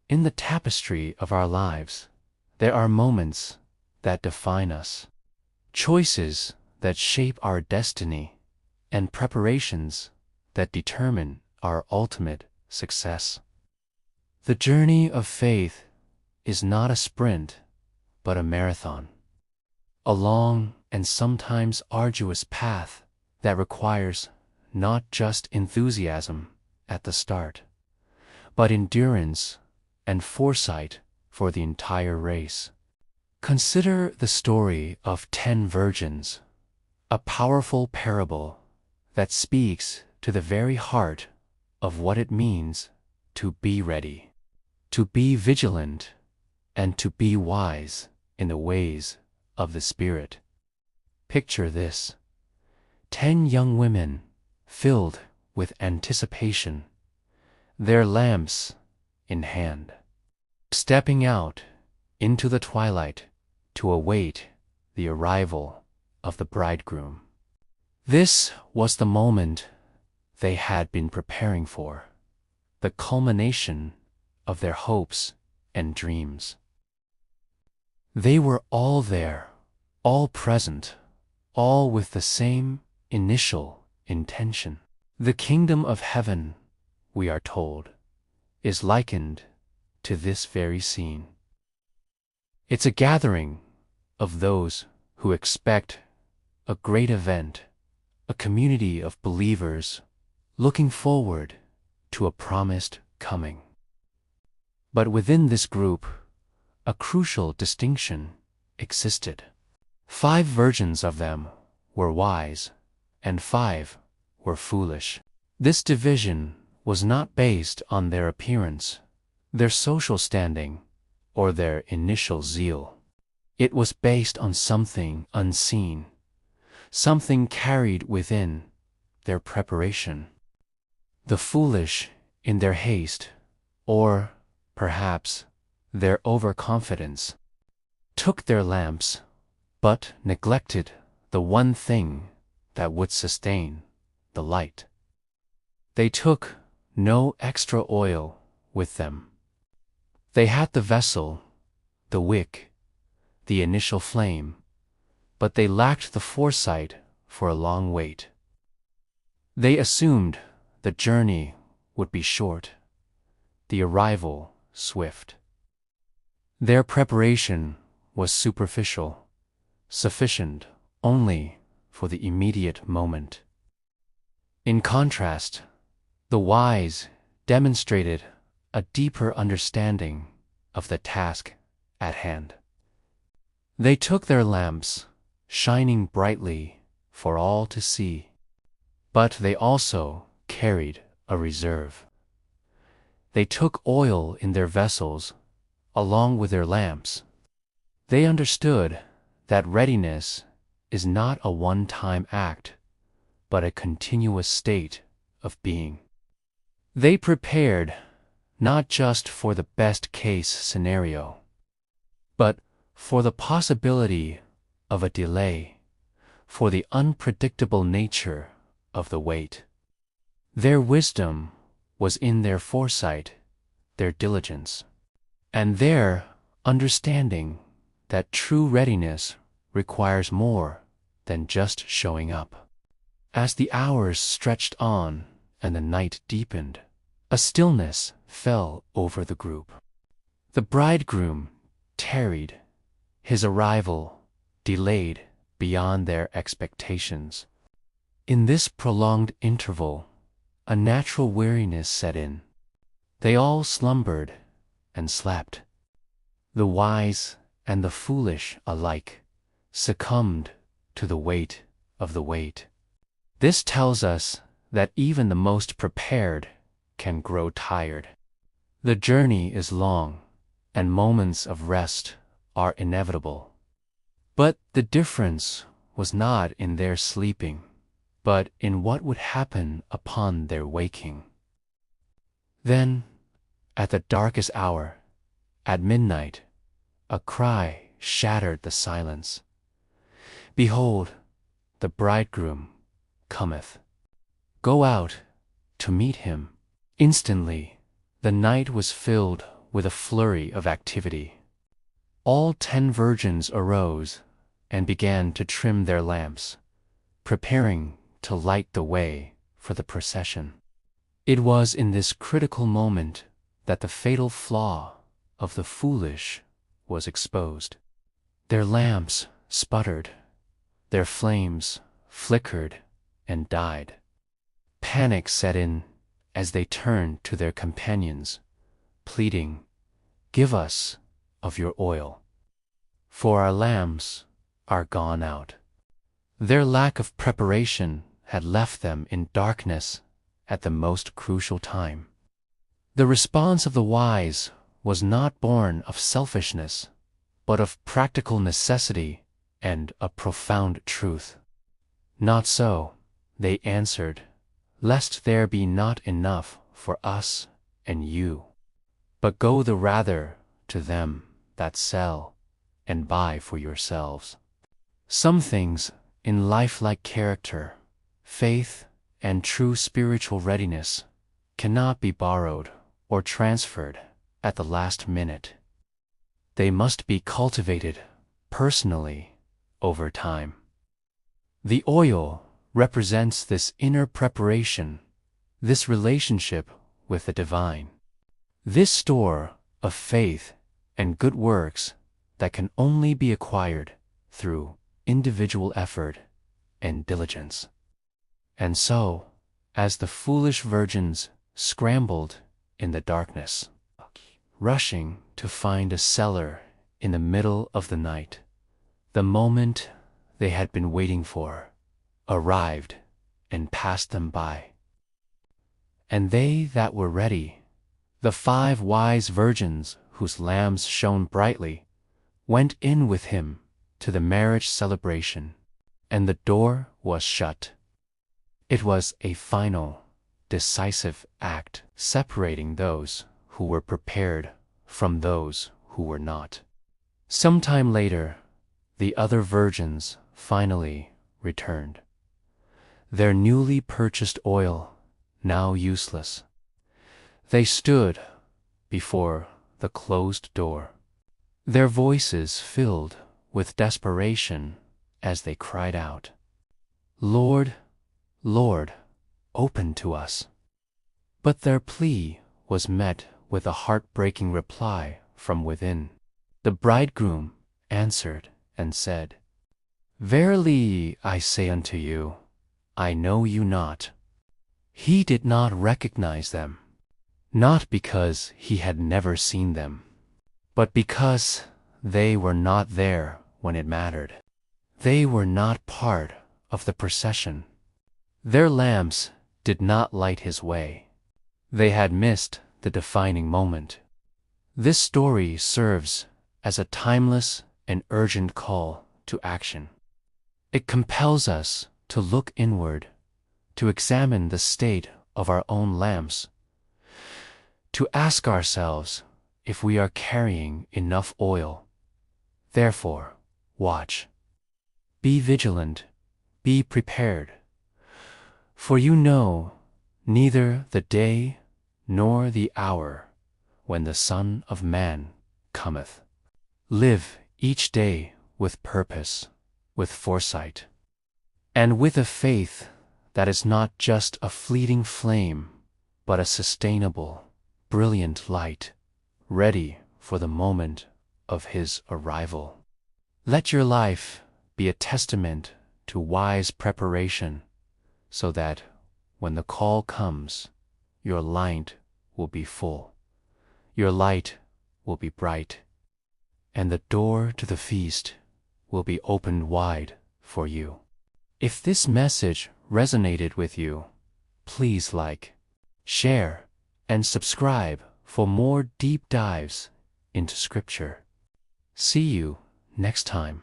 In the tapestry of our lives, there are moments that define us, choices that shape our destiny, and preparations that determine our ultimate success. The journey of faith is not a sprint, but a marathon, a long and sometimes arduous path that requires not just enthusiasm at the start, but endurance and foresight for the entire race. Consider the story of 10 virgins, a powerful parable that speaks to the very heart of what it means to be ready, to be vigilant, and to be wise in the ways of the Spirit. Picture this: 10 young women filled with anticipation, their lamps in hand, stepping out into the twilight to await the arrival of the bridegroom. This was the moment they had been preparing for, the culmination of their hopes and dreams. They were all there, all present, all with the same initial intention. The kingdom of heaven, we are told, is likened to this very scene. It's a gathering of those who expect a great event, a community of believers looking forward to a promised coming. But within this group, a crucial distinction existed. 5 virgins of them were wise, and 5 were foolish. This division was not based on their appearance, their social standing, or their initial zeal. It was based on something unseen, something carried within their preparation. The foolish, in their haste, or perhaps their overconfidence, took their lamps, but neglected the one thing that would sustain the light. They took no extra oil with them. They had the vessel, the wick, the initial flame, but they lacked the foresight for a long wait. They assumed the journey would be short, the arrival swift. Their preparation was superficial, sufficient only for the immediate moment. In contrast, the wise demonstrated a deeper understanding of the task at hand. They took their lamps, shining brightly for all to see, but they also carried a reserve. They took oil in their vessels along with their lamps. They understood that readiness is not a one-time act, but a continuous state of being. They prepared not just for the best-case scenario, but for the possibility of a delay, for the unpredictable nature of the wait. Their wisdom was in their foresight, their diligence, and their understanding that true readiness requires more than just showing up. As the hours stretched on and the night deepened, a stillness fell over the group. The bridegroom tarried, his arrival delayed beyond their expectations. In this prolonged interval, a natural weariness set in. They all slumbered and slept. The wise and the foolish alike succumbed to the weight of the wait. This tells us that even the most prepared can grow tired. The journey is long, and moments of rest are inevitable. But the difference was not in their sleeping, but in what would happen upon their waking. Then, at the darkest hour, at midnight, a cry shattered the silence. Behold, the bridegroom cometh. Go out to meet him. Instantly, the night was filled with a flurry of activity. All 10 virgins arose and began to trim their lamps, preparing to light the way for the procession. It was in this critical moment that the fatal flaw of the foolish was exposed. Their lamps sputtered, their flames flickered and died. Panic set in as they turned to their companions, pleading, "Give us of your oil, for our lamps are gone out." Their lack of preparation had left them in darkness at the most crucial time. The response of the wise was not born of selfishness, but of practical necessity and a profound truth. "Not so," they answered, "lest there be not enough for us and you. But go the rather to them that sell, and buy for yourselves." Some things in life-like character, faith, and true spiritual readiness cannot be borrowed or transferred at the last minute. They must be cultivated personally over time. The oil represents this inner preparation, this relationship with the divine, this store of faith and good works that can only be acquired through individual effort and diligence. And so, as the foolish virgins scrambled in the darkness, rushing to find a cellar in the middle of the night, the moment they had been waiting for arrived and passed them by. And they that were ready, the 5 wise virgins whose lamps shone brightly, went in with him to the marriage celebration, and the door was shut. It was a final, decisive act separating those who were prepared from those who were not. Some time later, the other virgins finally returned, their newly purchased oil now useless. They stood before the closed door, their voices filled with desperation as they cried out, "Lord, Lord, open to us." But their plea was met with a heartbreaking reply from within. The bridegroom answered and said, "Verily I say unto you, I know you not." He did not recognize them, not because he had never seen them, but because they were not there when it mattered. They were not part of the procession. Their lamps did not light his way. They had missed the defining moment. This story serves as a timeless and urgent call to action. It compels us to look inward, to examine the state of our own lamps, to ask ourselves if we are carrying enough oil. Therefore, watch. Be vigilant, be prepared, for you know neither the day nor the hour when the Son of Man cometh. Live each day with purpose, with foresight, and with a faith that is not just a fleeting flame, but a sustainable, brilliant light, ready for the moment of His arrival. Let your life be a testament to wise preparation, so that when the call comes, your light will be full, your light will be bright, and the door to the feast will be opened wide for you. If this message resonated with you, please like, share, and subscribe for more deep dives into Scripture. See you next time.